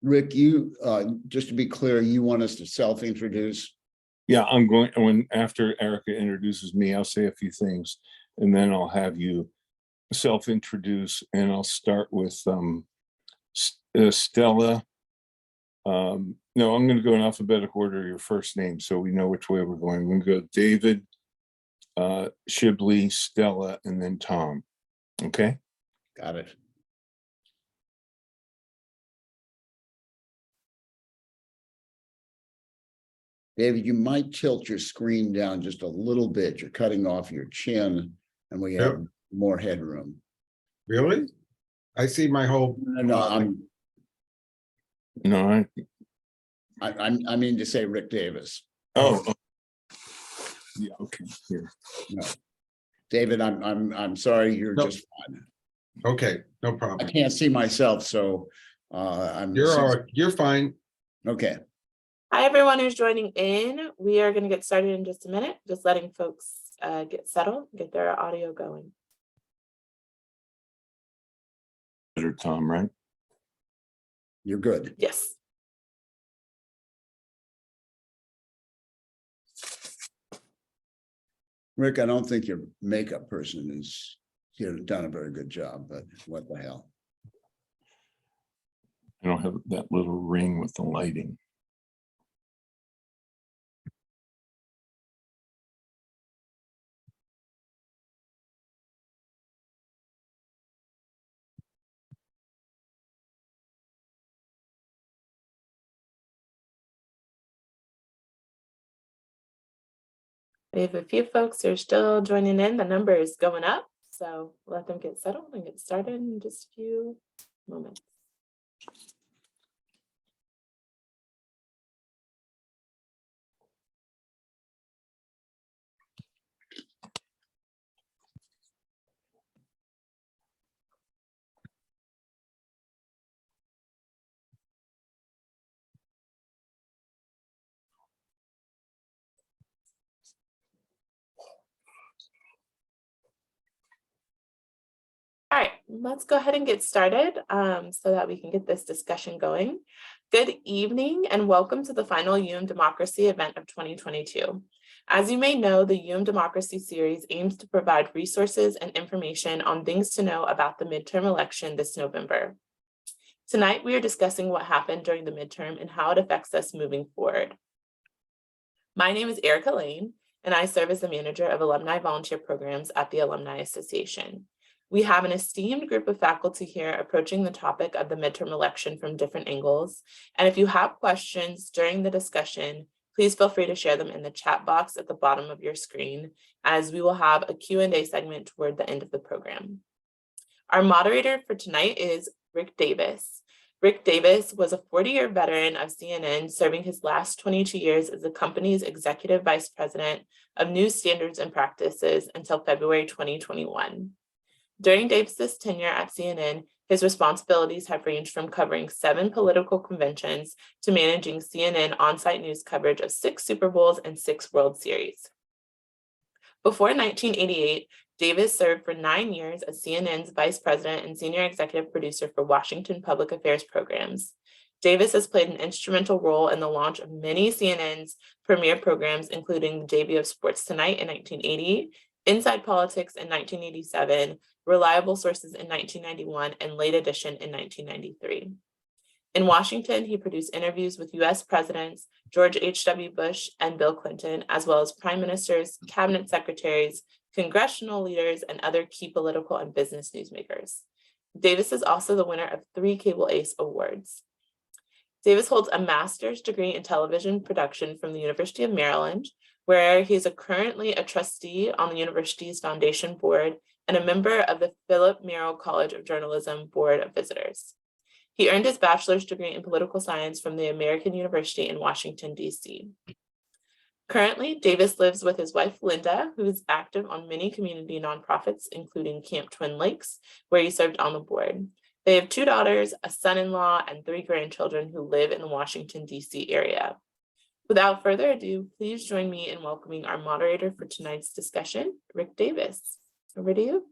Rick, you, just to be clear, you want us to self-introduce? Yeah, I'm going, after Erica introduces me, I'll say a few things, and then I'll have you self-introduce, and I'll start with Stella. No, I'm going to go in alphabetical order, your first name, so we know which way we're going. I'm going to go David, Shibley, Stella, and then Tom. Okay? Got it. David, you might tilt your screen down just a little bit. You're cutting off your chin, and we have more headroom. Really? I see my whole. No, I mean to say Rick Davis. Oh. Yeah. Okay. Here. No. David, I'm sorry. You're just fine. Okay, no problem. I can't see myself, so You're fine. Okay. Hi, everyone who's joining in. We are going to get started in just a minute, just letting folks get settled, get their audio going. Better, Tom, right? You're good. Yes. Rick, I don't think your makeup person is done a very good job, but what the hell? I don't have that little ring with the lighting. We have a few folks who are still joining in. The number is going up, so let them get settled and get started in just a few moments. All right, let's go ahead and get started so that we can get this discussion going. Good evening and welcome to the final Democracy event of 2022. As you may know, the Democracy series aims to provide resources and information on things to know about the midterm election this November. Tonight, we are discussing what happened during the midterm and how it affects us moving forward. My name is Erica Lane, and I serve as the manager of alumni volunteer programs at the Alumni Association. We have an esteemed group of faculty here approaching the topic of the midterm election from different angles. And if you have questions during the discussion, please feel free to share them in the chat box at the bottom of your screen, as we will have a Q&A segment toward the end of the program. Our moderator for tonight is Rick Davis. Rick Davis was a 40-year veteran of CNN, serving his last 22 years as the company's executive vice president of news standards and practices until February 2021. During Davis's tenure at CNN, his responsibilities have ranged from covering 7 political conventions to managing CNN on-site news coverage of 6 Super Bowls and 6 World Series. Before 1988, Davis served for 9 years as CNN's vice president and senior executive producer for Washington public affairs programs. Davis has played an instrumental role in the launch of many CNN's premier programs, including the JV of Sports Tonight in 1980, Inside Politics in 1987, Reliable Sources in 1991, and Late Edition in 1993. In Washington, he produced interviews with U.S. presidents George H.W. Bush and Bill Clinton, as well as prime ministers, cabinet secretaries, congressional leaders, and other key political and business newsmakers. Davis is also the winner of 3 Cable Ace Awards. Davis holds a master's degree in television production from the University of Maryland, where he is currently a trustee on the university's foundation board and a member of the Philip Merrill College of Journalism Board of Visitors. He earned his bachelor's degree in political science from the American University in Washington, D.C. Currently, Davis lives with his wife, Linda, who is active on many community nonprofits, including Camp Twin Lakes, where he served on the board. They have 2 daughters, a son-in-law, and 3 grandchildren who live in the Washington, D.C. area. Without further ado, please join me in welcoming our moderator for tonight's discussion, Rick Davis. Over to you.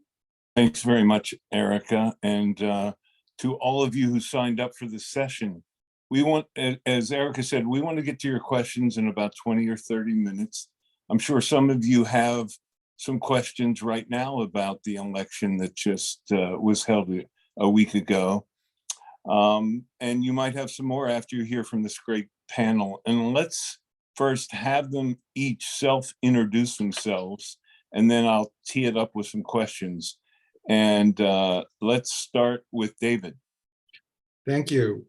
Thanks very much, Erica. And to all of you who signed up for this session, we want, as Erica said, we want to get to your questions in about 20 or 30 minutes. I'm sure some of you have some questions right now about the election that just was held a week ago. And you might have some more after you hear from this great panel. And let's first have them each self-introduce themselves, and then I'll tee it up with some questions. And let's start with David. Thank you.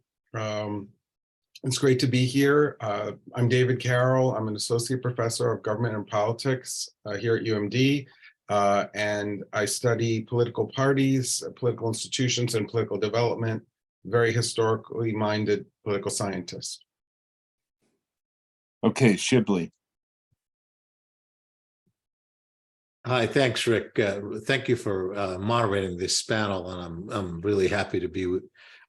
It's great to be here. I'm David Carroll. I'm an associate professor of government and politics here at UMD. And I study political parties, political institutions, and political development. Very historically minded political scientist. Okay, Shibley. Hi, thanks, Rick. Thank you for moderating this panel, and I'm really happy to be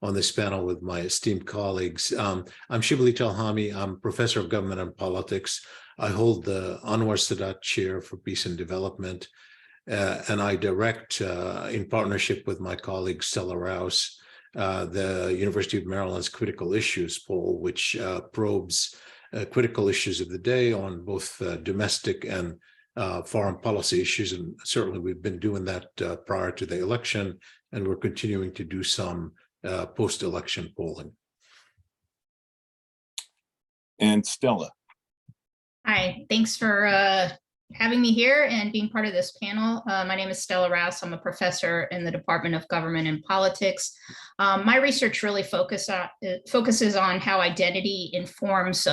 on this panel with my esteemed colleagues. I'm Shibli Talhami. I'm professor of government and politics. I hold the Anwar Sadat Chair for Peace and Development, and I direct, in partnership with my colleague Stella Rouse, the University of Maryland's Critical Issues poll, which probes critical issues of the day on both domestic and foreign policy issues. And certainly we've been doing that prior to the election, and we're continuing to do some post-election polling. And Stella. Hi, thanks for having me here and being part of this panel. My name is Stella Rouse. I'm a professor in the Department of Government and Politics. My research really focuses on how identity informs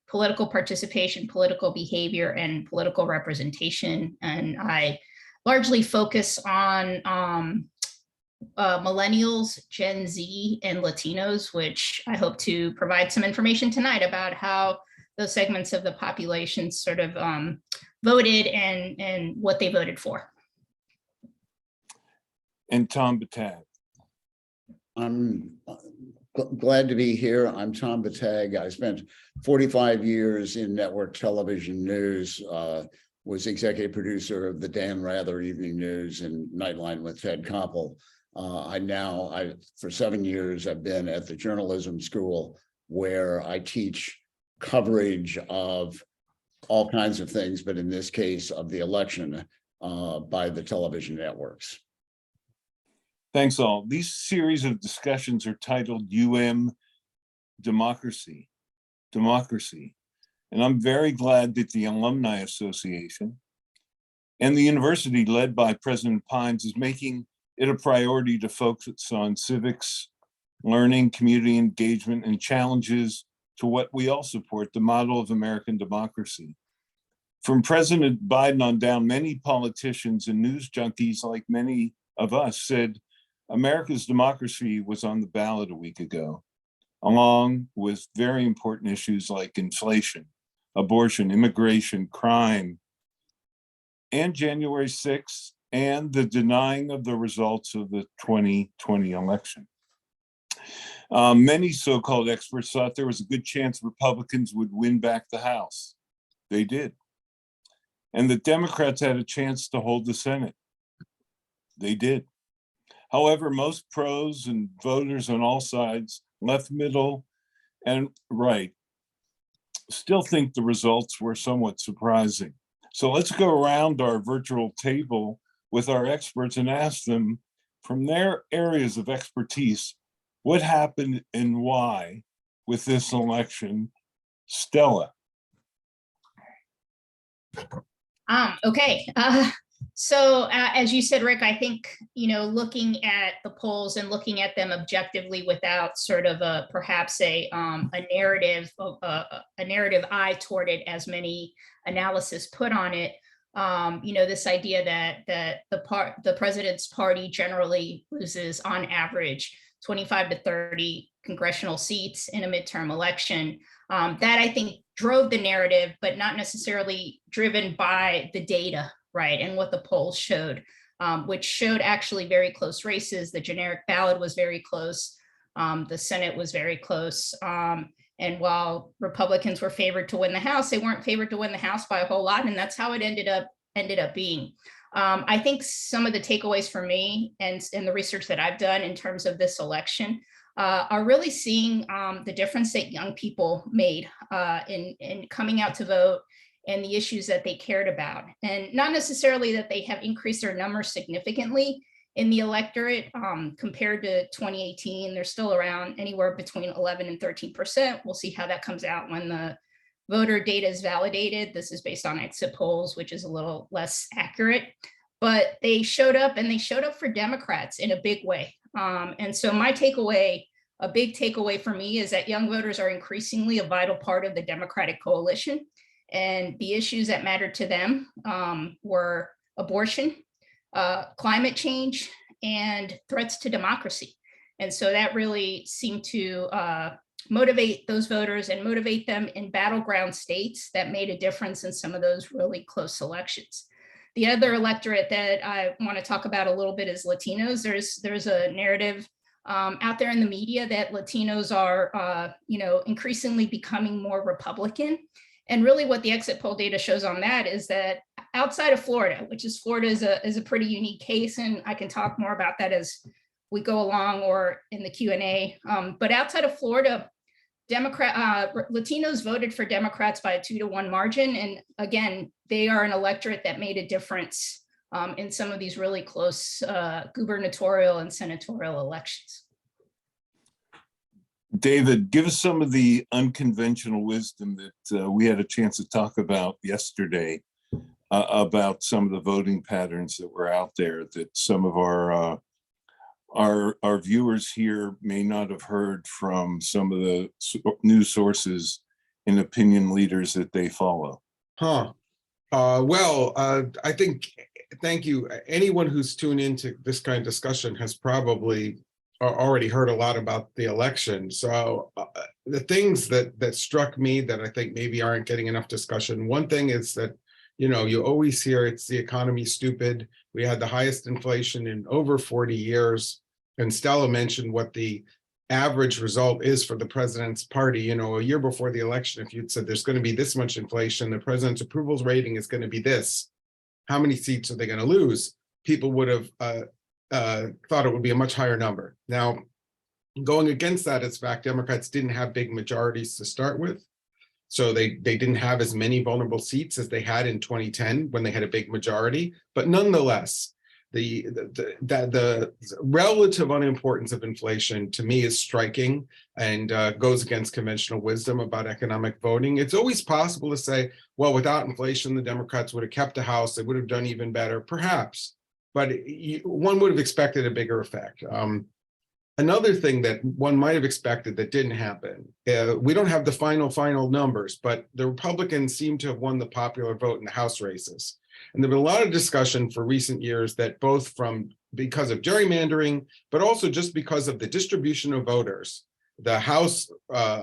political participation, political behavior, and political representation. And I largely focus on millennials, Gen Z, and Latinos, which I hope to provide some information tonight about how those segments of the population sort of voted and what they voted for. And Tom Batag. I'm glad to be here. I'm Tom Batag. I spent 45 years in network television news, was executive producer of the Dan Rather Evening News and Nightline with Ted Koppel. For 7 years, I've been at the journalism school where I teach coverage of all kinds of things, but in this case of the election by the television networks. Thanks all. These series of discussions are titled Democracy. And I'm very glad that the Alumni Association and the university led by President Pines is making it a priority to focus on civics, learning, community engagement, and challenges to what we all support, the model of American democracy. From President Biden on down, many politicians and news junkies, like many of us, said America's democracy was on the ballot a week ago, along with very important issues like inflation, abortion, immigration, crime, and January 6th, and the denying of the results of the 2020 election. Many so-called experts thought there was a good chance Republicans would win back the House. They did. And the Democrats had a chance to hold the Senate. They did. However, most pros and voters on all sides, left, middle, and right, still think the results were somewhat surprising. So let's go around our virtual table with our experts and ask them from their areas of expertise, what happened and why with this election? Stella. Okay. So as you said, Rick, I think, looking at the polls and looking at them objectively without sort of perhaps a narrative eye toward it, as many analysis put on it, this idea that the president's party generally loses on average 25 to 30 congressional seats in a midterm election. That I think drove the narrative, but not necessarily driven by the data, right? And what the polls showed, which showed actually very close races. The generic ballot was very close. The Senate was very close. And while Republicans were favored to win the House, they weren't favored to win the House by a whole lot. And that's how it ended up being. I think some of the takeaways for me and the research that I've done in terms of this election are really seeing the difference that young people made in coming out to vote and the issues that they cared about. And not necessarily that they have increased their numbers significantly in the electorate compared to 2018. They're still around anywhere between 11 and 13%. We'll see how that comes out when the voter data is validated. This is based on exit polls, which is a little less accurate. But they showed up, and they showed up for Democrats in a big way. And so my takeaway, a big takeaway for me, is that young voters are increasingly a vital part of the Democratic coalition. And the issues that mattered to them were abortion, climate change, and threats to democracy. And so that really seemed to motivate those voters and motivate them in battleground states that made a difference in some of those really close elections. The other electorate that I want to talk about a little bit is Latinos. There's a narrative out there in the media that Latinos are, increasingly becoming more Republican. And really what the exit poll data shows on that is that outside of Florida, Florida is a pretty unique case, and I can talk more about that as we go along or in the Q&A. But outside of Florida, Latinos voted for Democrats by a 2-to-1 margin. And again, they are an electorate that made a difference in some of these really close gubernatorial and senatorial elections. David, give us some of the unconventional wisdom that we had a chance to talk about yesterday about some of the voting patterns that were out there that some of our viewers here may not have heard from some of the news sources and opinion leaders that they follow. I think, thank you. Anyone who's tuned into this kind of discussion has probably already heard a lot about the election. So the things that struck me that I think maybe aren't getting enough discussion. One thing is that, you always hear it's the economy stupid. We had the highest inflation in over 40 years. And Stella mentioned what the average result is for the president's party. A year before the election, if you'd said there's going to be this much inflation, the president's approval rating is going to be this, how many seats are they going to lose? People would have thought it would be a much higher number. Now, going against that is fact, Democrats didn't have big majorities to start with. So they didn't have as many vulnerable seats as they had in 2010 when they had a big majority. But nonetheless, the relative unimportance of inflation to me is striking and goes against conventional wisdom about economic voting. It's always possible to say, well, without inflation, the Democrats would have kept the House. They would have done even better, perhaps. But one would have expected a bigger effect. Another thing that one might have expected that didn't happen, we don't have the final numbers, but the Republicans seem to have won the popular vote in the House races. And there's been a lot of discussion for recent years that both because of gerrymandering, but also just because of the distribution of voters, the House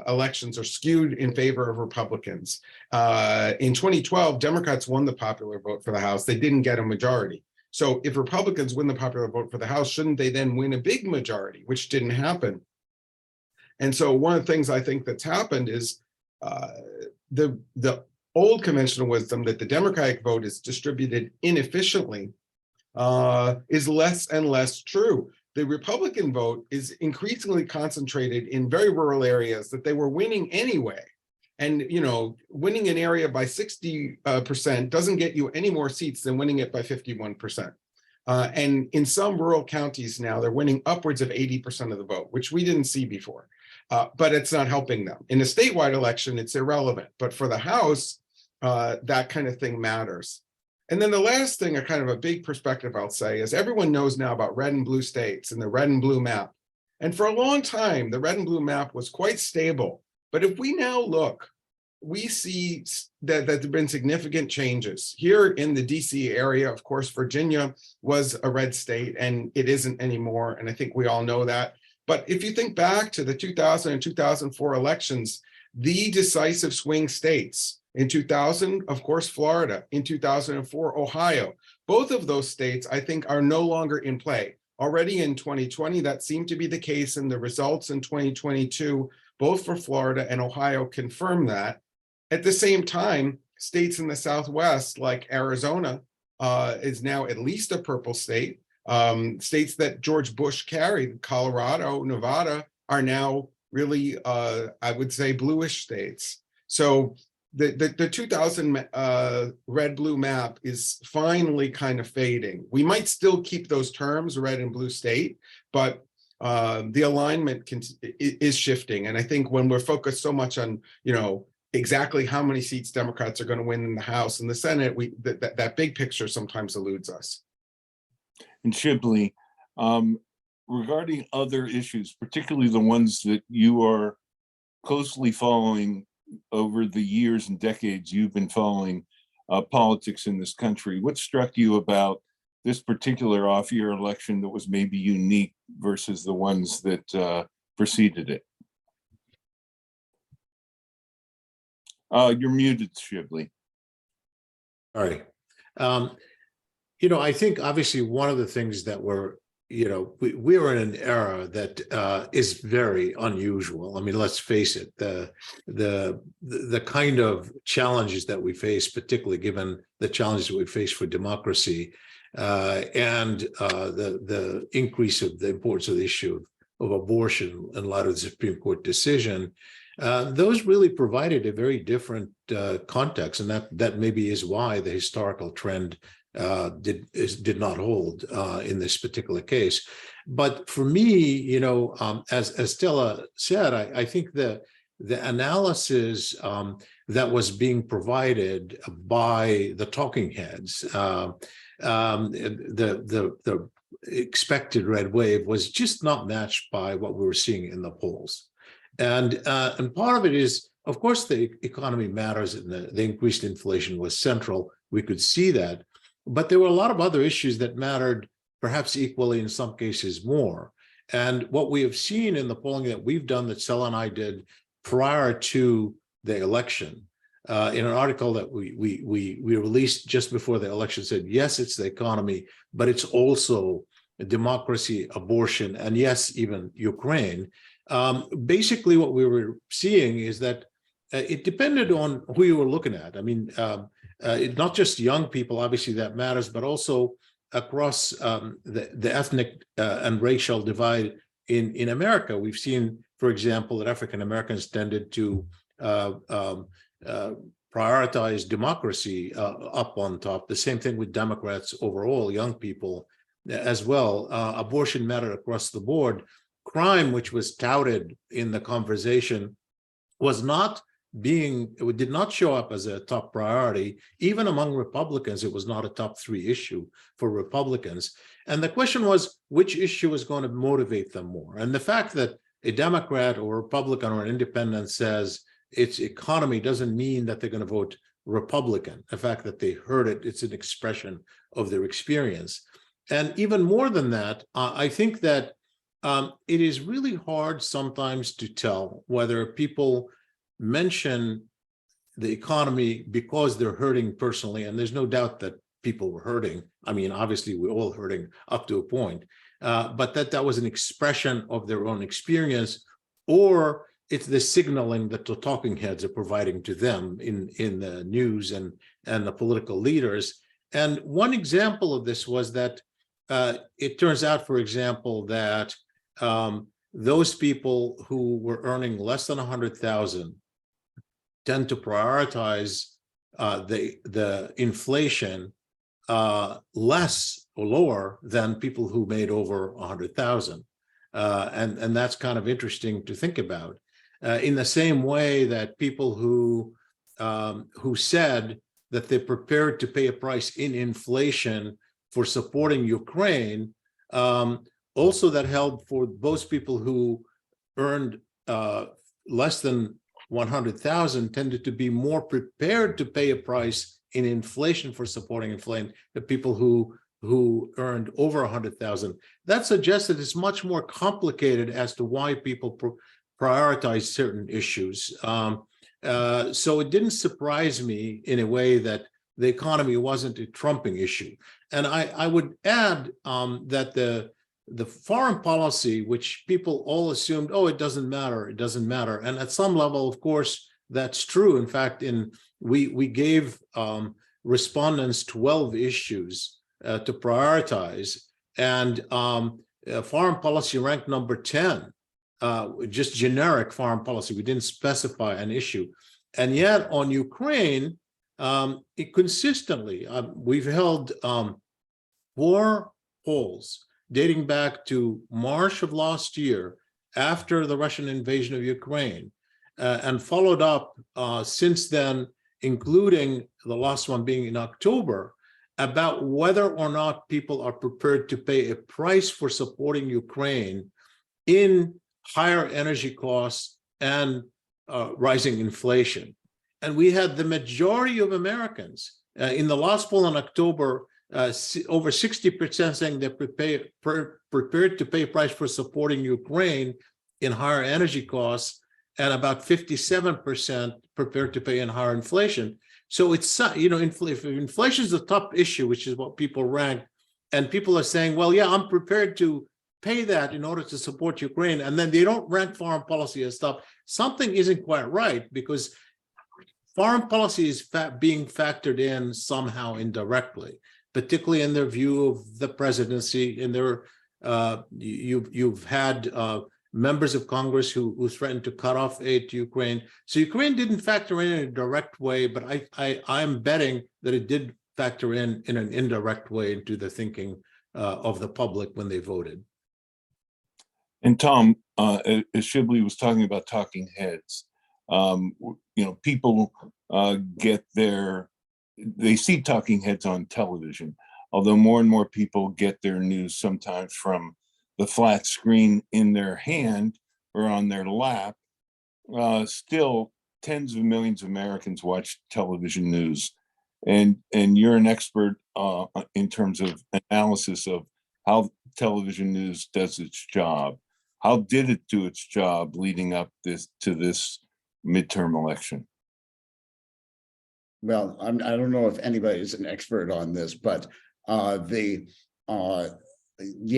elections are skewed in favor of Republicans. In 2012, Democrats won the popular vote for the House. They didn't get a majority. So if Republicans win the popular vote for the House, shouldn't they then win a big majority, which didn't happen? And so one of the things I think that's happened is the old conventional wisdom that the Democratic vote is distributed inefficiently is less and less true. The Republican vote is increasingly concentrated in very rural areas that they were winning anyway. And, winning an area by 60% doesn't get you any more seats than winning it by 51%. And in some rural counties now, they're winning upwards of 80% of the vote, which we didn't see before. But it's not helping them. In a statewide election, it's irrelevant. But for the House, that kind of thing matters. And then the last thing, a kind of a big perspective I'll say, is everyone knows now about red and blue states and the red and blue map. And for a long time, the red and blue map was quite stable. But if we now look, we see that there have been significant changes. Here in the DC area, of course, Virginia was a red state and it isn't anymore. And I think we all know that. But if you think back to the 2000 and 2004 elections, the decisive swing states, in 2000, of course, Florida, in 2004, Ohio, both of those states, I think, are no longer in play. Already in 2020, that seemed to be the case, and the results in 2022, both for Florida and Ohio, confirm that. At the same time, states in the Southwest, like Arizona, is now at least a purple state. States that George Bush carried, Colorado, Nevada, are now really, I would say, bluish states. So the 2000 red-blue map is finally kind of fading. We might still keep those terms, red and blue state, but the alignment is shifting. And I think when we're focused so much on, exactly how many seats Democrats are going to win in the House and the Senate, that big picture sometimes eludes us. And Shibley, regarding other issues, particularly the ones that you are closely following over the years and decades you've been following politics in this country, what struck you about this particular off-year election that was maybe unique versus the ones that preceded it? You're muted, Shibley. All right. I think obviously one of the things that we're in an era that is very unusual. I mean, let's face it, the kind of challenges that we face, particularly given the challenges we face for democracy, and the increase of the importance of the issue of abortion in light of the Supreme Court decision, those really provided a very different context, and that maybe is why the historical trend did not hold in this particular case. But for me, as Stella said, I think the analysis that was being provided by the talking heads, the expected red wave was just not matched by what we were seeing in the polls. And part of it is, of course, the economy matters, and the increased inflation was central. We could see that. But there were a lot of other issues that mattered, perhaps equally, in some cases more. And what we have seen in the polling that we've done, that Stella and I did prior to the election, in an article that we released just before the election, said, yes, it's the economy, but it's also democracy, abortion, and yes, even Ukraine. Basically, what we were seeing is that it depended on who you were looking at. I mean, not just young people, obviously that matters, but also across the ethnic and racial divide in America. We've seen, for example, that African Americans tended to prioritize democracy up on top. The same thing with Democrats overall, young people as well. Abortion mattered across the board. Crime, which was touted in the conversation, it did not show up as a top priority. Even among Republicans, it was not a top 3 issue for Republicans. And the question was, which issue is going to motivate them more? And the fact that a Democrat or Republican or an independent says it's economy doesn't mean that they're going to vote Republican. The fact that they heard it, it's an expression of their experience. And even more than that, I think that it is really hard sometimes to tell whether people mention the economy because they're hurting personally, and there's no doubt that people were hurting. I mean, obviously we're all hurting up to a point, but that was an expression of their own experience, or it's the signaling that the talking heads are providing to them in the news and the political leaders. And one example of this was that it turns out, for example, that those people who were earning less than 100,000 tend to prioritize the inflation less or lower than people who made over 100,000, and that's kind of interesting to think about. In the same way that people who said that they're prepared to pay a price in inflation for supporting Ukraine, also that held for those people who earned less than 100,000 tended to be more prepared to pay a price in inflation for supporting inflation than people who earned over 100,000. That suggests that it's much more complicated as to why people prioritize certain issues. So it didn't surprise me in a way that the economy wasn't a trumping issue. And I would add that the foreign policy, which people all assumed, oh, it doesn't matter. And at some level, of course, that's true. In fact, we gave respondents 12 issues to prioritize, and foreign policy ranked number 10 just generic foreign policy. We didn't specify an issue. And yet on Ukraine, consistently, we've held 4 polls dating back to March of last year after the Russian invasion of Ukraine, and followed up since then, including the last one being in October, about whether or not people are prepared to pay a price for supporting Ukraine in higher energy costs and rising inflation. And we had the majority of Americans in the last poll in October, over 60% saying they're prepared to pay a price for supporting Ukraine in higher energy costs, and about 57% prepared to pay in higher inflation. So it's, if inflation is the top issue, which is what people rank, and people are saying, well, yeah, I'm prepared to pay that in order to support Ukraine, and then they don't rank foreign policy as stuff, something isn't quite right, because foreign policy is being factored in somehow indirectly, particularly in their view of the presidency. In their, you've had members of Congress who threatened to cut off aid to Ukraine. So Ukraine didn't factor in a direct way, but I'm betting that it did factor in an indirect way into the thinking of the public when they voted. And Tom, as Shibley was talking about talking heads, people they see talking heads on television, although more and more people get their news sometimes from the flat screen in their hand or on their lap. Still, tens of millions of Americans watch television news, and you're an expert in terms of analysis of how television news does its job. How did it do its job leading up to this midterm election? Well, I don't know if anybody is an expert on this, but you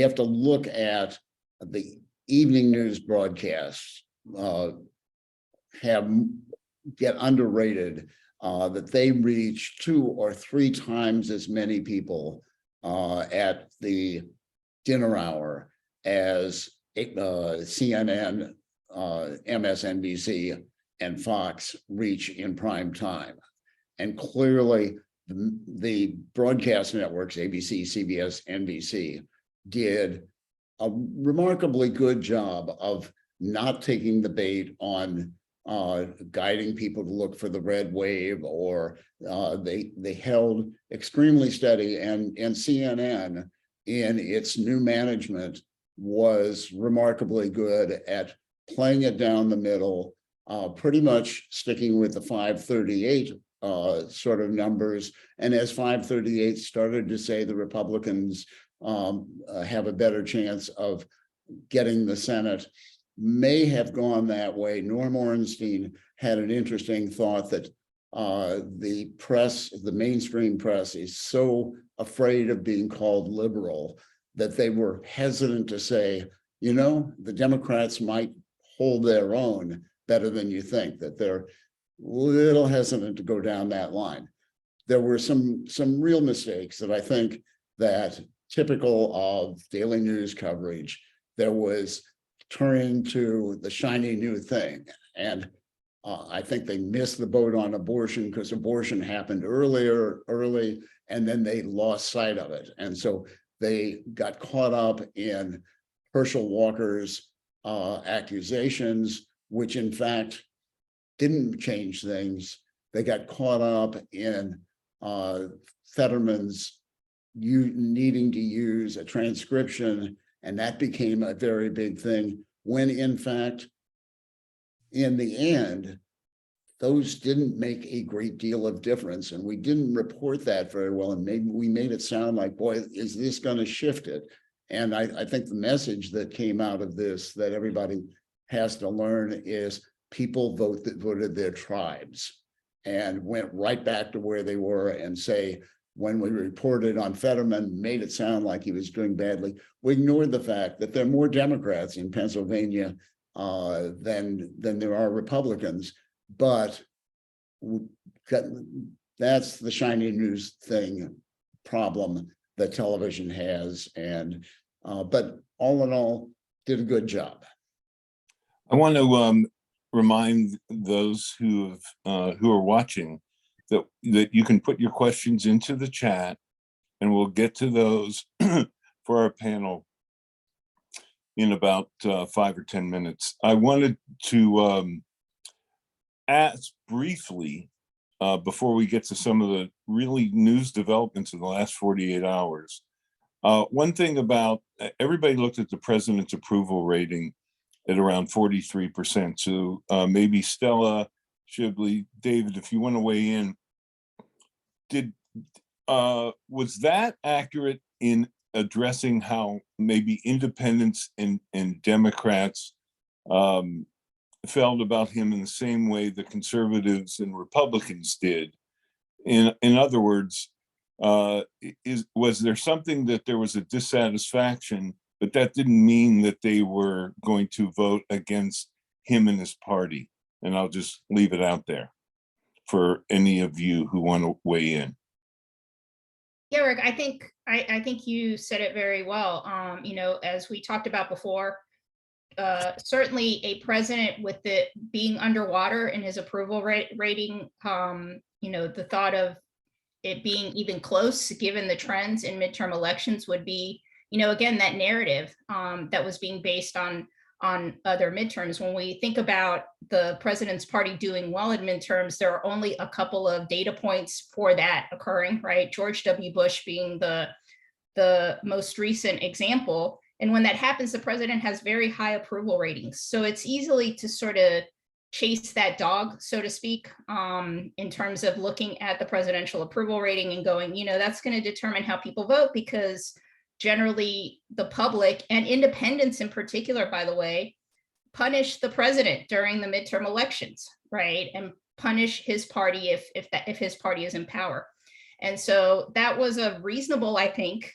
have to look at the evening news broadcasts get underrated, that they reach 2 or 3 times as many people at the dinner hour as CNN, MSNBC, and Fox reach in prime time. And clearly the broadcast networks, ABC, CBS, NBC, did a remarkably good job of not taking the bait on guiding people to look for the red wave, or they held extremely steady, and CNN in its new management was remarkably good at playing it down the middle, pretty much sticking with the 538 sort of numbers. And as 538 started to say the Republicans have a better chance of getting the Senate, may have gone that way. Norm Ornstein had an interesting thought that the press, the mainstream press, is so afraid of being called liberal that they were hesitant to say, the Democrats might hold their own better than you think, that they're little hesitant to go down that line. There were some real mistakes that I think that typical of daily news coverage, there was turning to the shiny new thing. And I think they missed the boat on abortion because abortion happened early, and then they lost sight of it. And so they got caught up in Herschel Walker's accusations, which in fact didn't change things. They got caught up in Fetterman's needing to use a transcription, and that became a very big thing, when in fact, in the end, those didn't make a great deal of difference, and we didn't report that very well, and maybe we made it sound like, boy, is this going to shift it? And I think the message that came out of this that everybody has to learn is people voted their tribes and went right back to where they were, and say, when we reported on Fetterman, made it sound like he was doing badly. We ignored the fact that there are more Democrats in Pennsylvania than there are Republicans, but that's the shiny news thing problem that television has. And but all in all, did a good job. I want to remind those who are watching that you can put your questions into the chat, and we'll get to those for our panel in about 5 or 10 minutes. I wanted to ask briefly before we get to some of the really news developments in the last 48 hours. One thing about everybody looked at the president's approval rating at around 43%. So maybe Stella, Shibley, David, if you want to weigh in, was that accurate in addressing how maybe independents and Democrats felt about him in the same way the conservatives and Republicans did? In other words, was there something that there was a dissatisfaction, but that didn't mean that they were going to vote against him and his party? And I'll just leave it out there for any of you who want to weigh in. Yeah, Rick, I think you said it very well. As we talked about before, certainly a president with it being underwater in his approval rating, the thought of it being even close, given the trends in midterm elections, would be, again, that narrative that was being based on other midterms. When we think about the president's party doing well in midterms, there are only a couple of data points for that occurring, right? George W. Bush being the most recent example. And when that happens, the president has very high approval ratings. So it's easily to sort of chase that dog, so to speak, in terms of looking at the presidential approval rating and going, that's going to determine how people vote, because generally the public and independents in particular, by the way, punish the president during the midterm elections, right? And punish his party if his party is in power. And so that was a reasonable, I think,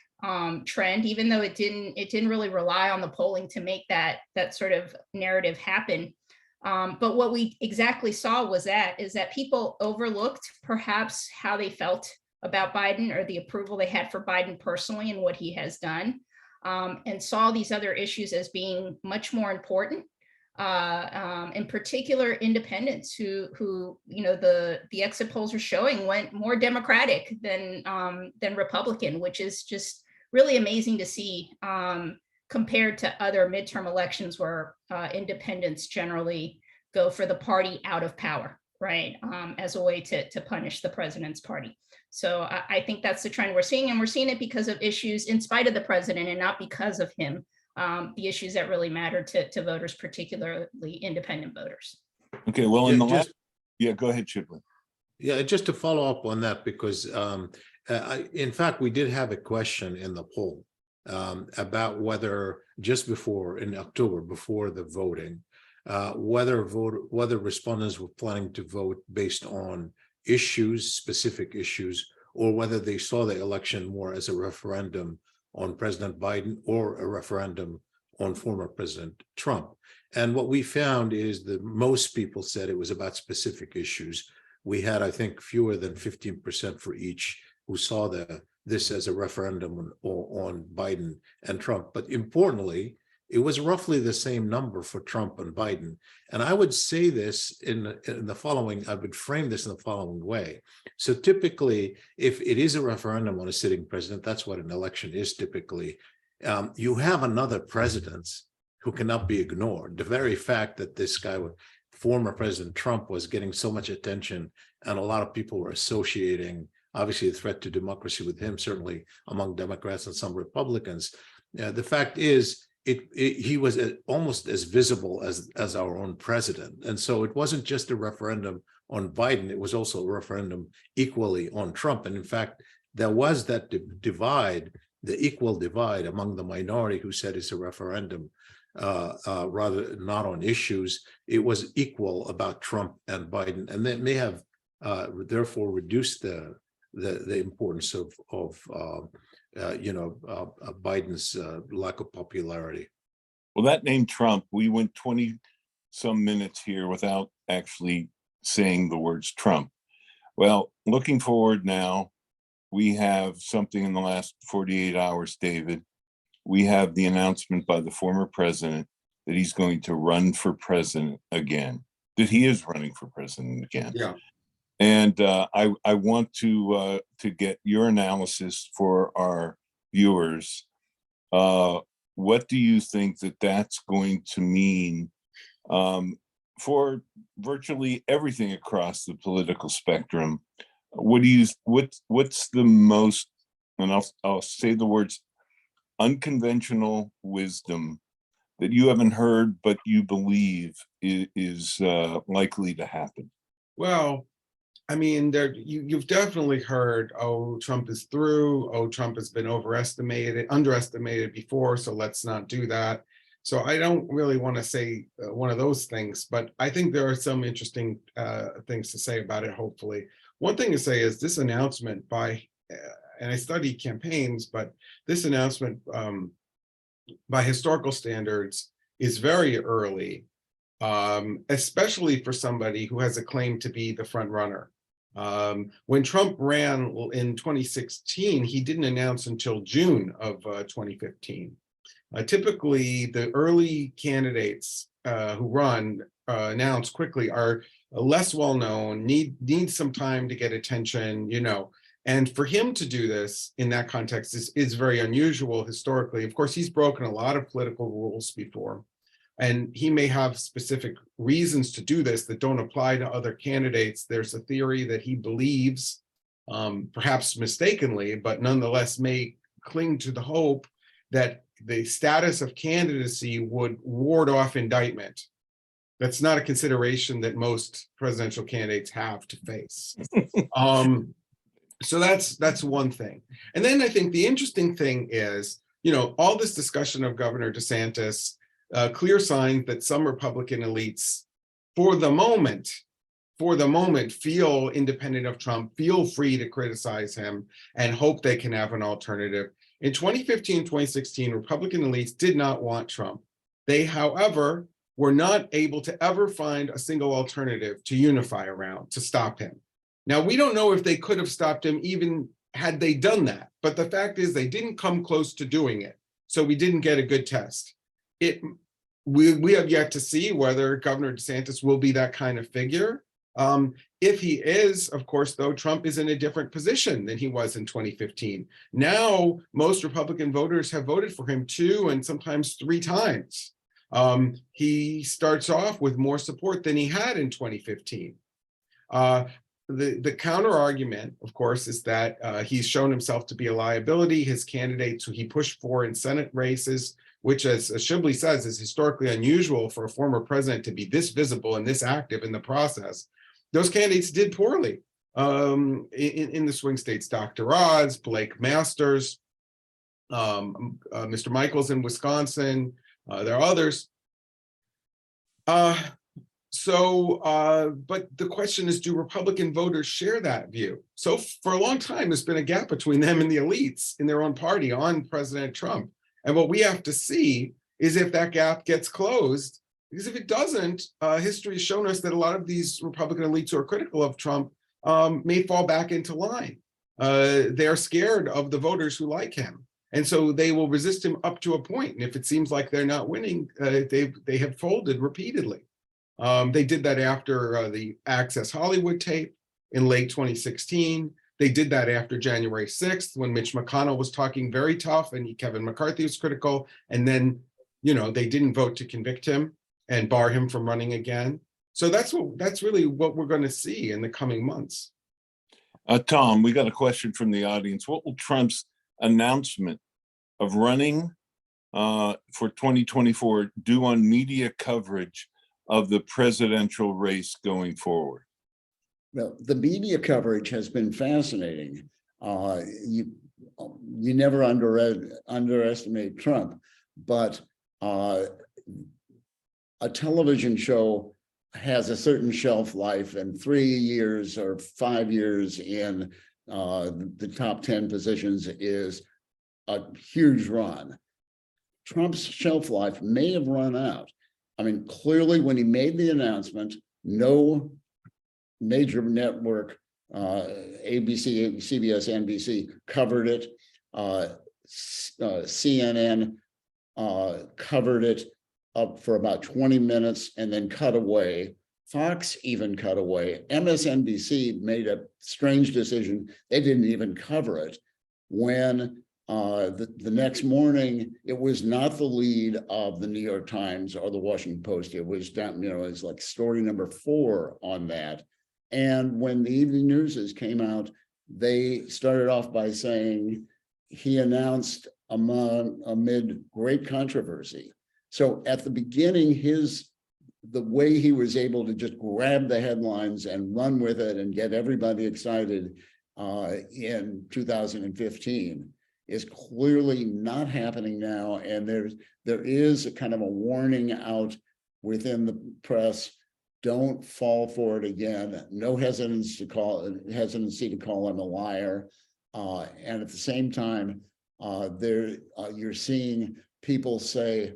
trend, even though it didn't really rely on the polling to make that sort of narrative happen. But what we exactly saw is that people overlooked perhaps how they felt about Biden, or the approval they had for Biden personally and what he has done, and saw these other issues as being much more important. In particular, independents who the exit polls are showing went more Democratic than Republican, which is just really amazing to see, compared to other midterm elections where independents generally go for the party out of power, right, as a way to punish the president's party. So I think that's the trend we're seeing, and we're seeing it because of issues in spite of the president and not because of him, the issues that really matter to voters, particularly independent voters. Okay, well, in the last, yeah, go ahead, Shibley. Yeah, just to follow up on that, because in fact, we did have a question in the poll about whether just before, in October, before the voting, whether respondents were planning to vote based on issues, specific issues, or whether they saw the election more as a referendum on President Biden or a referendum on former President Trump. And what we found is that most people said it was about specific issues. We had, I think, fewer than 15% for each who saw this as a referendum on Biden and Trump. But importantly, it was roughly the same number for Trump and Biden. And I would say this in the following, I would frame this in the following way. So typically, if it is a referendum on a sitting president, that's what an election is typically, you have another president who cannot be ignored. The very fact that this guy, former President Trump, was getting so much attention, and a lot of people were associating, obviously, a threat to democracy with him, certainly among Democrats and some Republicans. The fact is, he was almost as visible as our own president. And so it wasn't just a referendum on Biden, it was also a referendum equally on Trump. And in fact, there was that divide, the equal divide among the minority who said it's a referendum, rather not on issues. It was equal about Trump and Biden, and that may have therefore reduced the importance of Biden's lack of popularity. Well, that name Trump, we went 20 some minutes here without actually saying the words Trump. Well, looking forward now, we have something in the last 48 hours, David. We have the announcement by the former president that that he's going to run for president again, that he is running for president again. Yeah. And I want to get your analysis for our viewers. What do you think that that's going to mean for virtually everything across the political spectrum? What's the most, and I'll say the words, unconventional wisdom that you haven't heard but you believe is likely to happen? Well, I mean, you've definitely heard, oh, Trump is through. Oh, Trump has been underestimated before, so let's not do that. So I don't really want to say one of those things, but I think there are some interesting things to say about it, hopefully. One thing to say is this announcement by, and I study campaigns, but this announcement by historical standards is very early, especially for somebody who has a claim to be the front runner. When Trump ran in 2016, he didn't announce until June of 2015. Typically, the early candidates who run announce quickly are less well known, need some time to get attention, you know. And for him to do this in that context is very unusual historically. Of course, he's broken a lot of political rules before, and he may have specific reasons to do this that don't apply to other candidates. There's a theory that he believes, perhaps mistakenly, but nonetheless may cling to the hope that the status of candidacy would ward off indictment. That's not a consideration that most presidential candidates have to face. So that's one thing. And then I think the interesting thing is, you know, all this discussion of Governor DeSantis, clear signs that some Republican elites, for the moment, feel independent of Trump, feel free to criticize him, and hope they can have an alternative. In 2015, 2016, Republican elites did not want Trump. They, however, were not able to ever find a single alternative to unify around, to stop him. Now, we don't know if they could have stopped him even had they done that, but the fact is they didn't come close to doing it, so we didn't get a good test. We have yet to see whether Governor DeSantis will be that kind of figure. If he is, of course, though, Trump is in a different position than he was in 2015. Now, most Republican voters have voted for him 2 and sometimes 3 times. He starts off with more support than he had in 2015. The counter argument, of course, is that he's shown himself to be a liability. His candidates who he pushed for in Senate races, which, as Shibley says, is historically unusual for a former president to be this visible and this active in the process. Those candidates did poorly in the swing states. Dr. Oz, Blake Masters, Mr. Michaels in Wisconsin. There are others. But the question is, do Republican voters share that view? So for a long time, there's been a gap between them and the elites in their own party on President Trump. And what we have to see is if that gap gets closed, because if it doesn't, history has shown us that a lot of these Republican elites who are critical of Trump may fall back into line. They're scared of the voters who like him. And so they will resist him up to a point. And if it seems like they're not winning, they have folded repeatedly. They did that after the Access Hollywood tape in late 2016. They did that after January 6th when Mitch McConnell was talking very tough and Kevin McCarthy was critical. And then, you know, they didn't vote to convict him and bar him from running again. So that's really what we're going to see in the coming months. Tom, we got a question from the audience. What will Trump's announcement of running for 2024 do on media coverage of the presidential race going forward? Well, the media coverage has been fascinating. You never underestimate Trump, but a television show has a certain shelf life, and 3 years or 5 years in the top 10 positions is a huge run. Trump's shelf life may have run out. I mean, clearly when he made the announcement, no major network, ABC, CBS, NBC covered it. CNN covered it. up for about 20 minutes and then cut away. Fox even cut away. MSNBC made a strange decision. They didn't even cover it. When the next morning, it was not the lead of the New York Times or the Washington Post. It was down, it's like story number 4 on that. And when the evening newses came out, they started off by saying he announced amid great controversy. So at the beginning, the way he was able to just grab the headlines and run with it and get everybody excited in 2015 is clearly not happening now. And there is a kind of a warning out within the press. Don't fall for it again. No hesitancy to call him a liar. And at the same time, you're seeing people say,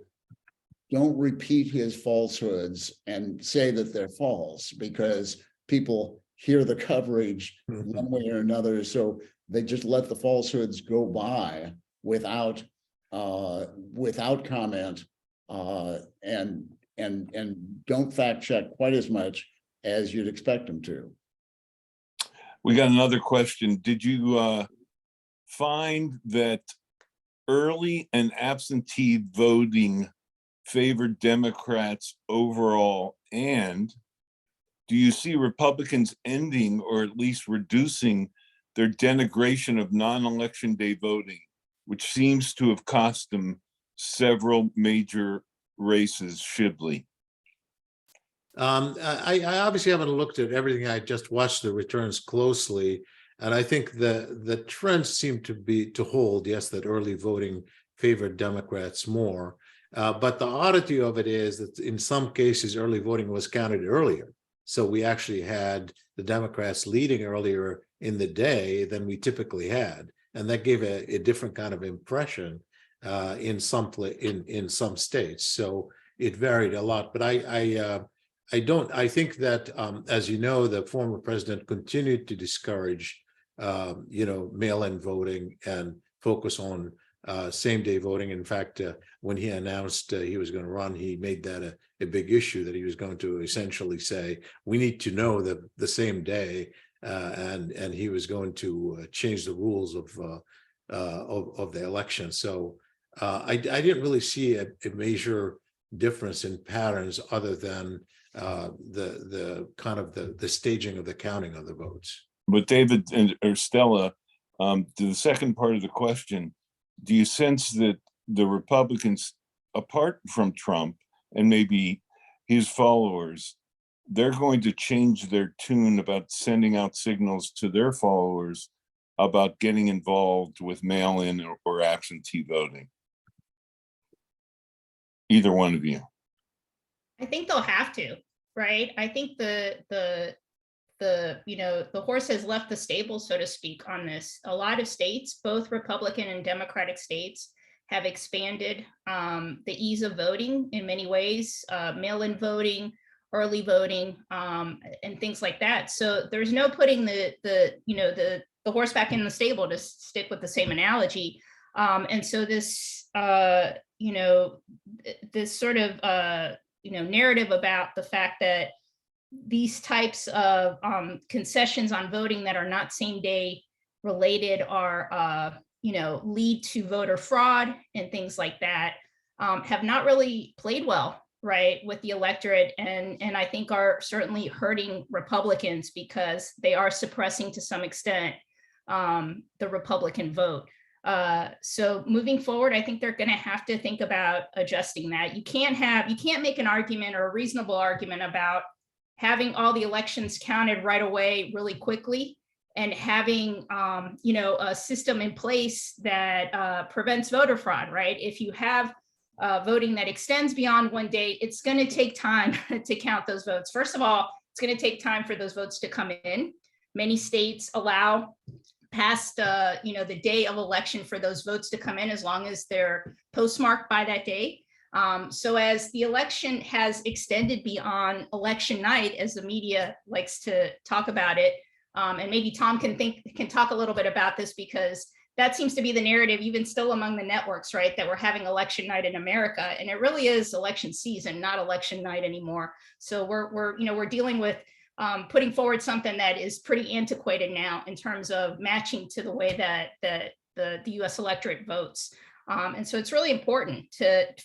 don't repeat his falsehoods and say that they're false, because people hear the coverage one way or another. So they just let the falsehoods go by without comment, and don't fact check quite as much as you'd expect them to. We got another question. Did you find that early and absentee voting favored Democrats overall? And do you see Republicans ending or at least reducing their denigration of non-election day voting, which seems to have cost them several major races? Shibley. I obviously haven't looked at everything. I just watched the returns closely, and I think the trends seem to hold. Yes, that early voting favored Democrats more, but the oddity of it is that in some cases early voting was counted earlier. So we actually had the Democrats leading earlier in the day than we typically had, and that gave a different kind of impression in some states. So it varied a lot. But I think that as you know, the former president continued to discourage mail-in voting and focus on same-day voting. In fact, when he announced he was going to run, he made that a big issue, that he was going to essentially say, we need to know the same day, and he was going to change the rules of the election. So I didn't really see a major difference in patterns other than the kind of the staging of the counting of the votes. But David or Stella, to the second part of the question, do you sense that the Republicans, apart from Trump and maybe his followers, they're going to change their tune about sending out signals to their followers about getting involved with mail-in or absentee voting? Either one of you. I think they'll have to, right? I think the horse has left the stable, so to speak, on this. A lot of states, both Republican and Democratic states, have expanded the ease of voting in many ways, mail-in voting, early voting, and things like that. So there's no putting the horse back in the stable, to stick with the same analogy. And so this this sort of narrative about the fact that these types of concessions on voting that are not same day related are lead to voter fraud and things like that have not really played well, right, with the electorate, and I think are certainly hurting Republicans, because they are suppressing to some extent the Republican vote. So moving forward, I think they're going to have to think about adjusting that. You can't make an argument, or a reasonable argument, about having all the elections counted right away really quickly, and having a system in place that prevents voter fraud, right? If you have voting that extends beyond one day, it's going to take time to count those votes. First of all, it's going to take time for those votes to come in. Many states allow past the day of election for those votes to come in, as long as they're postmarked by that day. So as the election has extended beyond election night, as the media likes to talk about it, and maybe Tom can talk a little bit about this, because that seems to be the narrative, even still among the networks, right? That we're having election night in America, and it really is election season, not election night anymore. So we're dealing with putting forward something that is pretty antiquated now in terms of matching to the way that the U.S. electorate votes. And so it's really important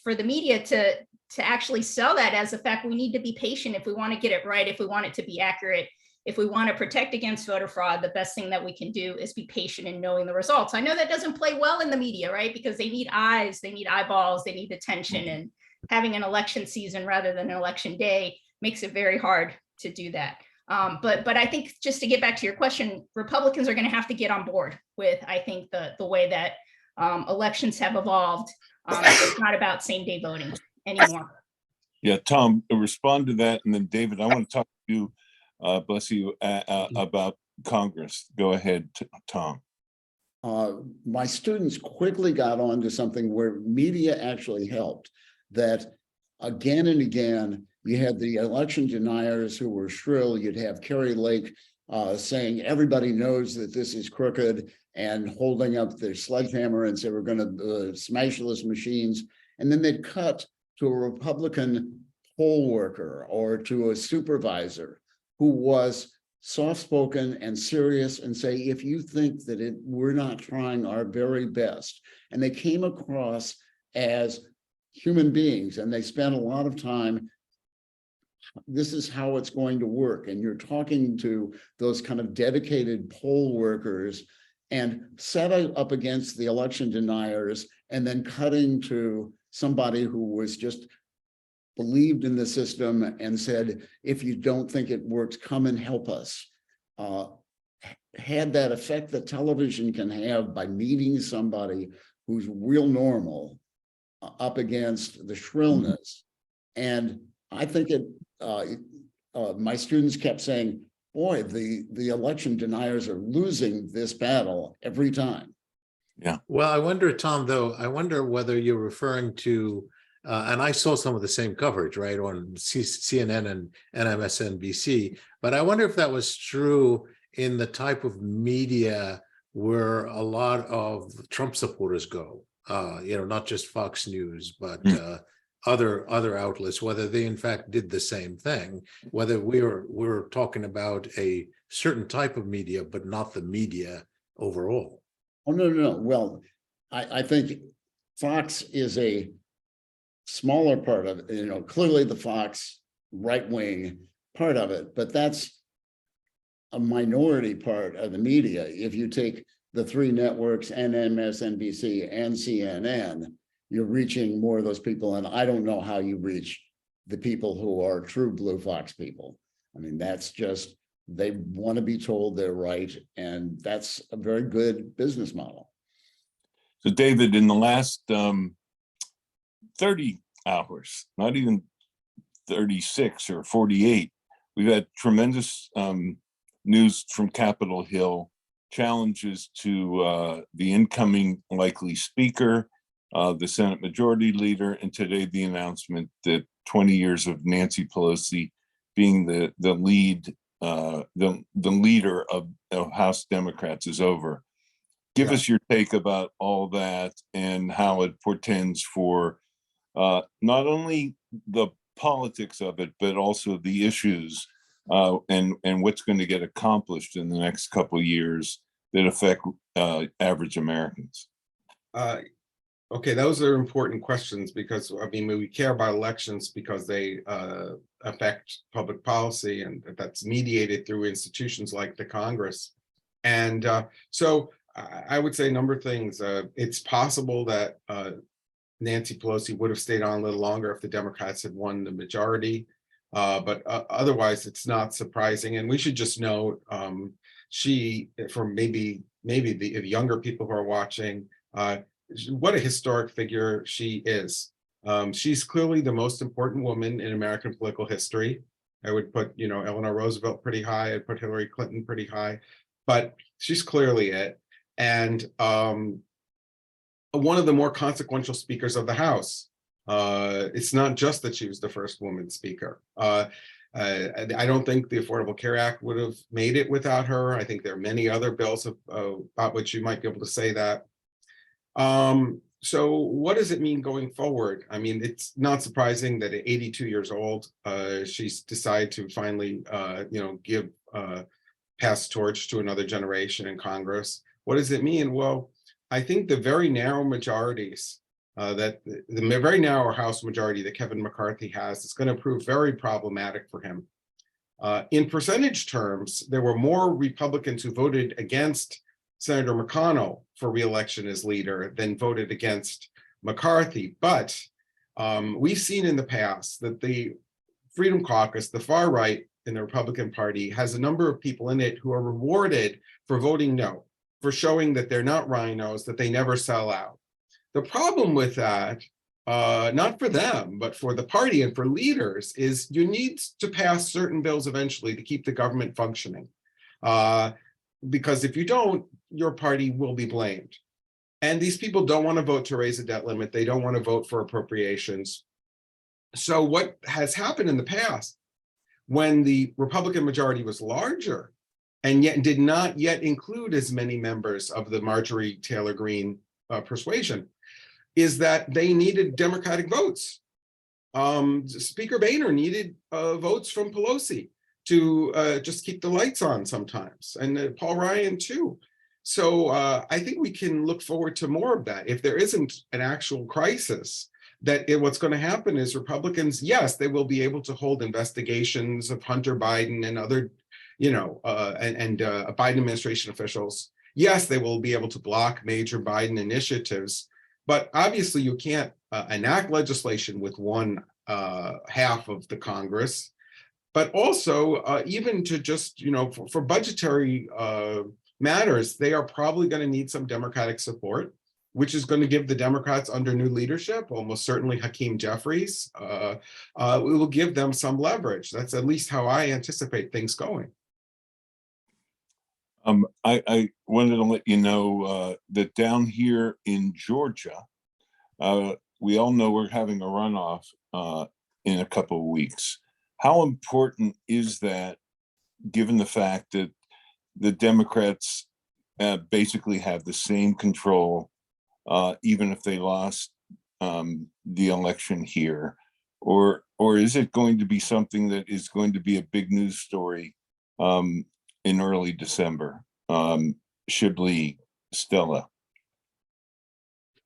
for the media to actually sell that as a fact. We need to be patient if we want to get it right, if we want it to be accurate. If we want to protect against voter fraud, the best thing that we can do is be patient in knowing the results. I know that doesn't play well in the media, right? Because they need eyes, they need eyeballs, they need attention, and having an election season rather than an election day makes it very hard to do that. But I think, just to get back to your question, Republicans are going to have to get on board with, I think, the way that elections have evolved. It's not about same-day voting anymore. Yeah, Tom, respond to that, and then David, I want to talk to you. Bless you, about Congress. Go ahead, Tom. My students quickly got on to something where media actually helped, that again and again, you had the election deniers who were shrill. You'd have Kerry Lake saying everybody knows that this is crooked and holding up their sledgehammer and say we're going to smash those machines. And then they'd cut to a Republican poll worker or to a supervisor who was soft-spoken and serious and say, if you think that we're not trying our very best. And they came across as human beings, and they spent a lot of time, this is how it's going to work. And you're talking to those kind of dedicated poll workers and set up against the election deniers, and then cutting to somebody who was just believed in the system and said, if you don't think it works, come and help us. Had that effect that television can have by meeting somebody who's real normal up against the shrillness. And I think my students kept saying, boy, the election deniers are losing this battle every time. Yeah. Well, I wonder, Tom, though, I wonder whether you're referring to, and I saw some of the same coverage, right, on CNN and MSNBC, but I wonder if that was true in the type of media where a lot of Trump supporters go, not just Fox News, but other outlets, whether they in fact did the same thing, whether we're talking about a certain type of media, but not the media overall. Oh, no. Well, I think Fox is a smaller part of it, clearly the Fox right-wing part of it, but that's a minority part of the media. If you take the three networks, MSNBC and CNN, you're reaching more of those people. And I don't know how you reach the people who are true blue Fox people. I mean, that's just, they want to be told they're right. And that's a very good business model. So David, in the last 30 hours, not even 36 or 48, we've had tremendous news from Capitol Hill, challenges to the incoming likely speaker, the Senate Majority Leader, and today the announcement that 20 years of Nancy Pelosi being the leader of House Democrats is over. Give us your take about all that and how it portends for not only the politics of it, but also the issues and what's going to get accomplished in the next couple of years that affect average Americans. Okay, those are important questions because, I mean, we care about elections because they affect public policy, and that's mediated through institutions like the Congress. And so I would say a number of things. It's possible that Nancy Pelosi would have stayed on a little longer if the Democrats had won the majority, but otherwise it's not surprising. And we should just note, for maybe the younger people who are watching, what a historic figure she is. She's clearly the most important woman in American political history. I would put, Eleanor Roosevelt pretty high. I'd put Hillary Clinton pretty high, but she's clearly it. And one of the more consequential speakers of the House. It's not just that she was the first woman speaker. I don't think the Affordable Care Act would have made it without her. I think there are many other bills about which you might be able to say that. So what does it mean going forward? I mean, it's not surprising that at 82 years old, she's decided to finally, pass the torch to another generation in Congress. What does it mean? Well, I think the very narrow majorities that the very narrow House majority that Kevin McCarthy has is going to prove very problematic for him. In percentage terms, there were more Republicans who voted against Senator McConnell for re-election as leader than voted against McCarthy. But we've seen in the past that the Freedom Caucus, the far right in the Republican Party, has a number of people in it who are rewarded for voting no, for showing that they're not rhinos, that they never sell out. The problem with that, not for them, but for the party and for leaders, is you need to pass certain bills eventually to keep the government functioning. Because if you don't, your party will be blamed. And these people don't want to vote to raise the debt limit. They don't want to vote for appropriations. So what has happened in the past, when the Republican majority was larger and yet did not yet include as many members of the Marjorie Taylor Greene persuasion, is that they needed Democratic votes. Speaker Boehner needed votes from Pelosi to just keep the lights on sometimes, and Paul Ryan too. So I think we can look forward to more of that. If there isn't an actual crisis, what's going to happen is Republicans, yes, they will be able to hold investigations of Hunter Biden and other, Biden administration officials. Yes, they will be able to block major Biden initiatives, but obviously you can't enact legislation with one half of the Congress. But also, even to just, for budgetary matters, they are probably going to need some Democratic support, which is going to give the Democrats under new leadership, almost certainly Hakeem Jeffries, it will give them some leverage. That's at least how I anticipate things going. I wanted to let you know that down here in Georgia, we all know we're having a runoff in a couple of weeks. How important is that, given the fact that the Democrats basically have the same control, even if they lost the election here? Or is it going to be something that is going to be a big news story in early December? Shibley, Stella.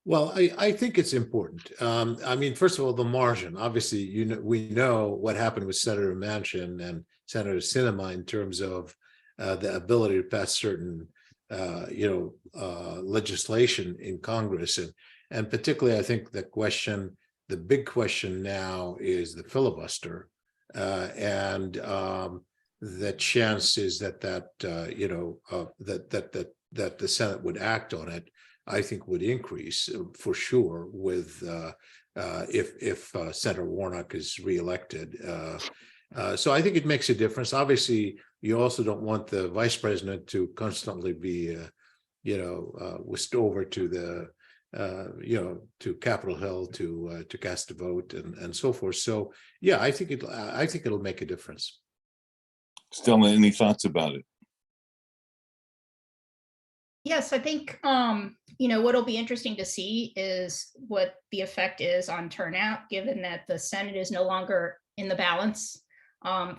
Well, I think it's important. I mean, first of all, the margin. Obviously, we know what happened with Senator Manchin and Senator Sinema in terms of the ability to pass certain, legislation in Congress, and particularly, I think the big question now is the filibuster, and the chances that the Senate would act on it, I think, would increase for sure with if Senator Warnock is reelected. So I think it makes a difference. Obviously, you also don't want the vice president to constantly be, whisked over to the, to Capitol Hill to cast a vote and so forth. So yeah, I think it'll make a difference. Stella, any thoughts about it? Yes, I think, what'll be interesting to see is what the effect is on turnout, given that the Senate is no longer in the balance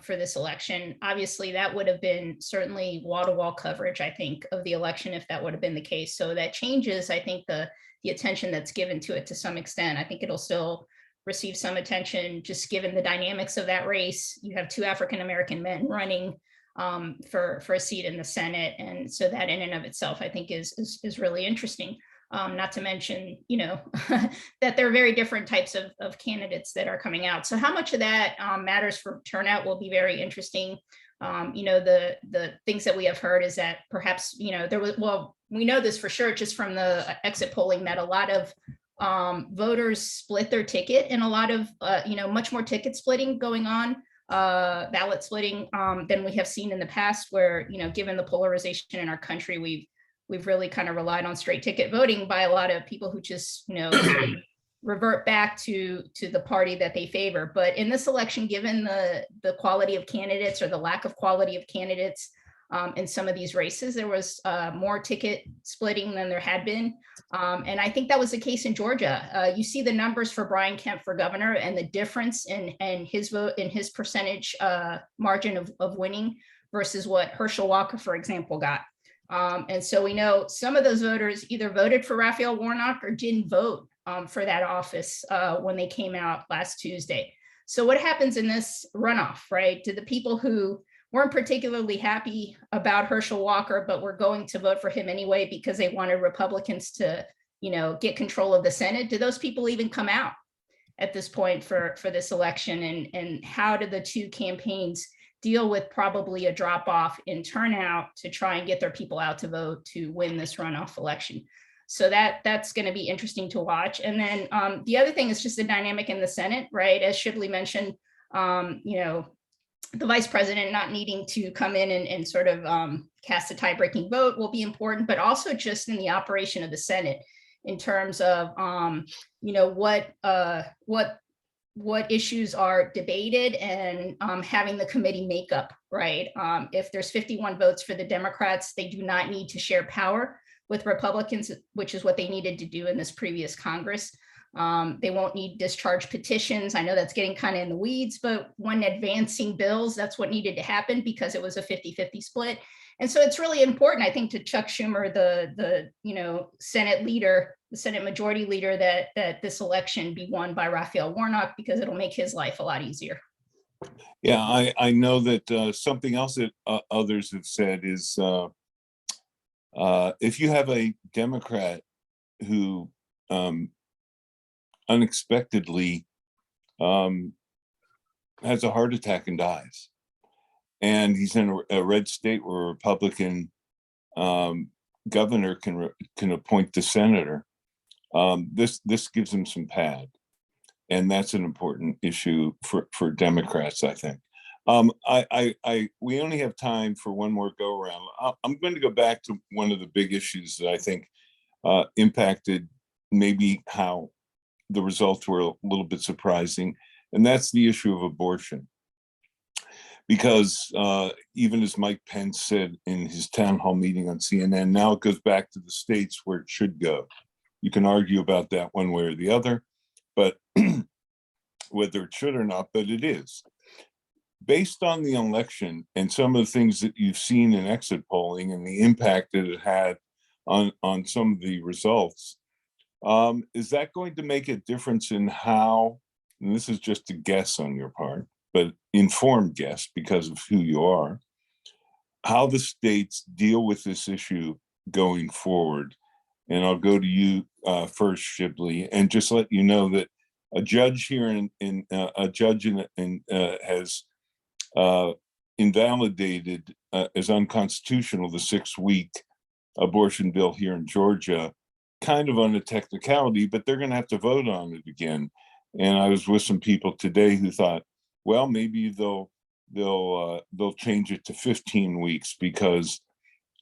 for this election. Obviously, that would have been certainly wall-to-wall coverage, I think, of the election if that would have been the case. So that changes, I think, the attention that's given to it to some extent. I think it'll still receive some attention, just given the dynamics of that race. You have two African-American men running for a seat in the Senate. And so that in and of itself, I think is really interesting. Not to mention, that there are very different types of candidates that are coming out. So how much of that matters for turnout will be very interesting. The things that we have heard is that perhaps, we know this for sure, just from the exit polling, that a lot of voters split their ticket, and a lot of, much more ticket splitting going on, ballot splitting than we have seen in the past, where, given the polarization in our country, we've really kind of relied on straight ticket voting by a lot of people who just, revert back to the party that they favor. But in this election, given the quality of candidates or the lack of quality of candidates in some of these races, there was more ticket splitting than there had been. And I think that was the case in Georgia. You see the numbers for Brian Kemp for governor and the difference in his vote, in his percentage margin of winning versus what Herschel Walker, for example, got. And so we know some of those voters either voted for Raphael Warnock or didn't vote for that office when they came out last Tuesday. So what happens in this runoff, right? Do the people who weren't particularly happy about Herschel Walker, but were going to vote for him anyway because they wanted Republicans to, get control of the Senate, do those people even come out at this point for this election? And how do the two campaigns deal with probably a drop off in turnout to try and get their people out to vote to win this runoff election? So that's going to be interesting to watch. And then the other thing is just the dynamic in the Senate, right? As Shibley mentioned, the vice president not needing to come in and sort of cast a tie-breaking vote will be important, but also just in the operation of the Senate in terms of, what issues are debated and having the committee makeup, right? If there's 51 votes for the Democrats, they do not need to share power with Republicans, which is what they needed to do in this previous Congress. They won't need discharge petitions. I know that's getting kind of in the weeds, but when advancing bills, that's what needed to happen because it was a 50-50 split. And so it's really important, I think, to Chuck Schumer, the Senate leader, the Senate Majority Leader, that this election be won by Raphael Warnock, because it'll make his life a lot easier. Yeah, I know that something else that others have said is if you have a Democrat who unexpectedly has a heart attack and dies, and he's in a red state where a Republican governor can appoint the senator, this gives him some pad, and that's an important issue for Democrats, I think. We only have time for one more go around. I'm going to go back to one of the big issues that I think impacted maybe how the results were a little bit surprising, and that's the issue of abortion. Because even as Mike Pence said in his town hall meeting on CNN, now it goes back to the states where it should go. You can argue about that one way or the other, but whether it should or not, but it is. Based on the election and some of the things that you've seen in exit polling and the impact that it had on some of the results, is that going to make a difference in how, and this is just a guess on your part, but informed guess because of who you are, how the states deal with this issue going forward? And I'll go to you first, Shibley, and just let you know that a judge here has invalidated as unconstitutional the 6-week abortion bill here in Georgia, kind of on a technicality, but they're going to have to vote on it again. And I was with some people today who thought, well, maybe they'll change it to 15 weeks because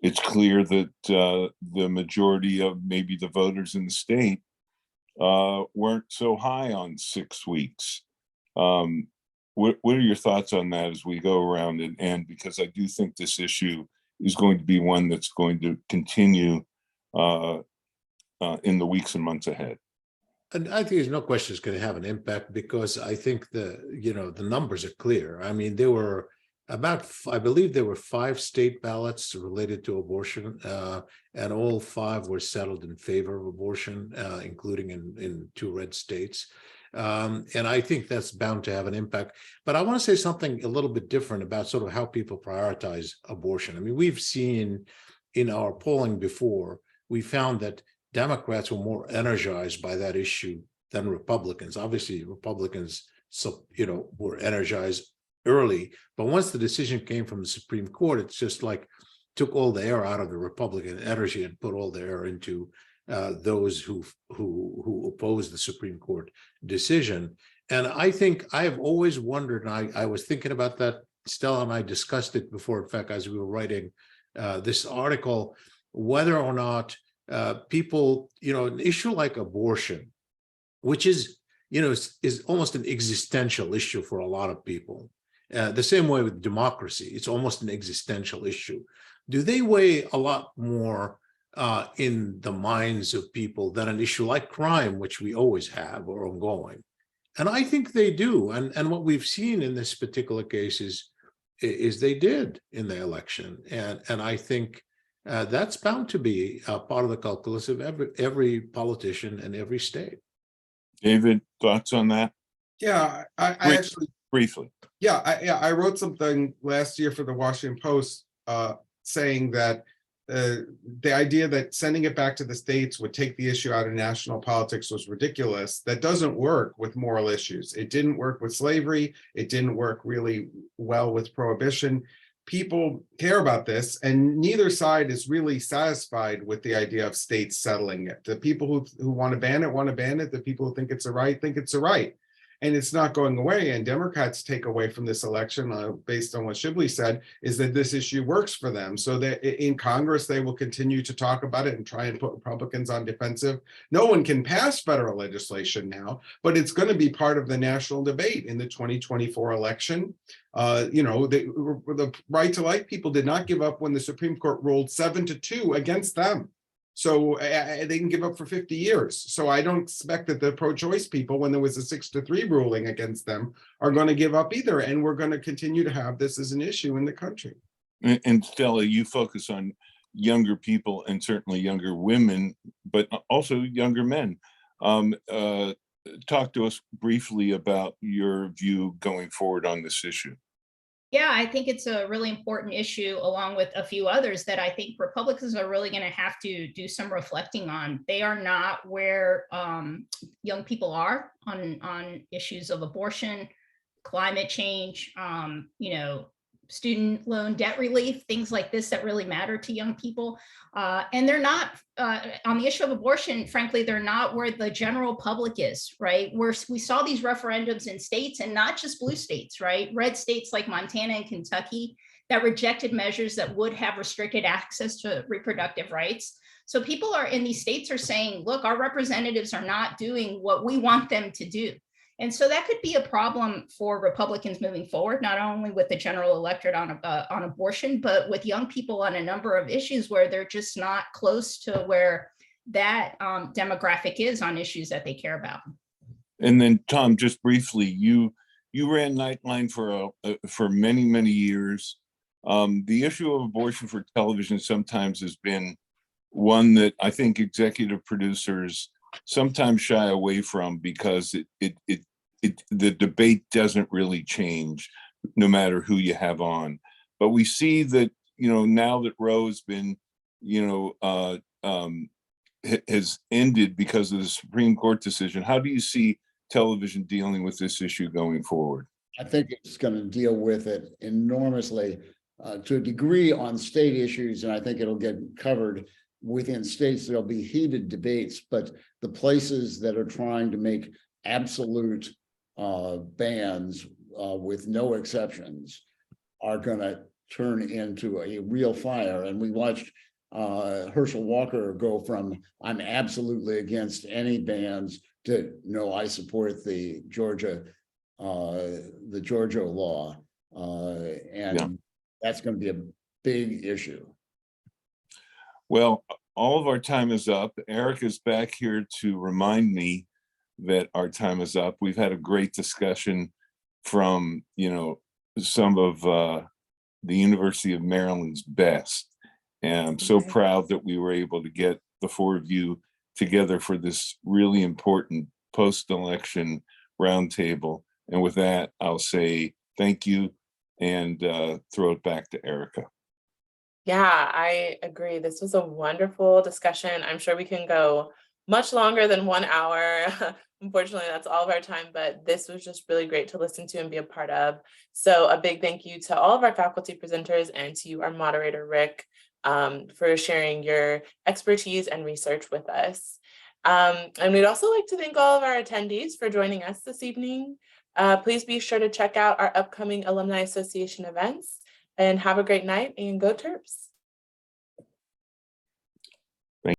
it's clear that the majority of maybe the voters in the state weren't so high on 6 weeks. What are your thoughts on that as we go around and end? Because I do think this issue is going to be one that's going to continue in the weeks and months ahead. And I think there's no question it's going to have an impact, because I think the numbers are clear. I mean, there were I believe there were 5 state ballots related to abortion, and all 5 were settled in favor of abortion, including in 2 red states. And I think that's bound to have an impact. But I want to say something a little bit different about sort of how people prioritize abortion. I mean, we've seen in our polling before, we found that Democrats were more energized by that issue than Republicans. Obviously, Republicans, were energized early, but once the decision came from the Supreme Court, it's just like took all the air out of the Republican energy and put all the air into those who oppose the Supreme Court decision. And I think I have always wondered, and I was thinking about that, Stella and I discussed it before, in fact, as we were writing this article, whether or not people, an issue like abortion which is, is almost an existential issue for a lot of people. The same way with democracy, it's almost an existential issue. Do they weigh a lot more in the minds of people than an issue like crime, which we always have or ongoing? And I think they do. And what we've seen in this particular case is they did in the election. And I think that's bound to be a part of the calculus of every politician in every state. David, thoughts on that? Yeah, I actually, Briefly. yeah, I wrote something last year for the Washington Post saying that the idea that sending it back to the states would take the issue out of national politics was ridiculous. That doesn't work with moral issues. It didn't work with slavery. It didn't work really well with prohibition. People care about this, and neither side is really satisfied with the idea of states settling it. The people who want to ban it. The people who think it's a right think it's a right. And it's not going away. And Democrats take away from this election, based on what Shibley said, is that this issue works for them. So that in Congress, they will continue to talk about it and try and put Republicans on defensive. No one can pass federal legislation now, but it's going to be part of the national debate in the 2024 election. The right to life people did not give up when the Supreme Court ruled 7-2 against them. So they can give up for 50 years. So I don't expect that the pro-choice people, when there was a 6-3 ruling against them, are going to give up either. And we're going to continue to have this as an issue in the country. And Stella, you focus on younger people and certainly younger women, but also younger men. Talk to us briefly about your view going forward on this issue. Yeah, I think it's a really important issue, along with a few others that I think Republicans are really going to have to do some reflecting on. They are not where young people are on issues of abortion, climate change, student loan debt relief, things like this that really matter to young people. And they're not, on the issue of abortion, frankly, they're not where the general public is, right? We saw these referendums in states, and not just blue states, right? Red states like Montana and Kentucky that rejected measures that would have restricted access to reproductive rights. So people are in these states are saying, look, our representatives are not doing what we want them to do. And so that could be a problem for Republicans moving forward, not only with the general electorate on abortion, but with young people on a number of issues where they're just not close to where that demographic is on issues that they care about. And then, Tom, just briefly, you ran Nightline for many, many years. The issue of abortion for television sometimes has been one that I think executive producers sometimes shy away from, because the debate doesn't really change no matter who you have on. But we see that, now that Roe's been, has ended because of the Supreme Court decision, how do you see television dealing with this issue going forward? I think it's going to deal with it enormously to a degree on state issues, and I think it'll get covered within states. There'll be heated debates, but the places that are trying to make absolute bans with no exceptions are going to turn into a real fire. And we watched Herschel Walker go from "I'm absolutely against any bans" to "No, I support the Georgia law," and that's going to be a big issue. Well, all of our time is up. Eric is back here to remind me that our time is up. We've had a great discussion from, some of the University of Maryland's best. And I'm so proud that we were able to get the four of you together for this really important post-election roundtable. And with that, I'll say thank you and throw it back to Erica. Yeah, I agree. This was a wonderful discussion. I'm sure we can go much longer than 1 hour. Unfortunately, that's all of our time, but this was just really great to listen to and be a part of. So a big thank you to all of our faculty presenters and to you, our moderator, Rick, for sharing your expertise and research with us. And we'd also like to thank all of our attendees for joining us this evening. Please be sure to check out our upcoming Alumni Association events, and have a great night, and go Terps.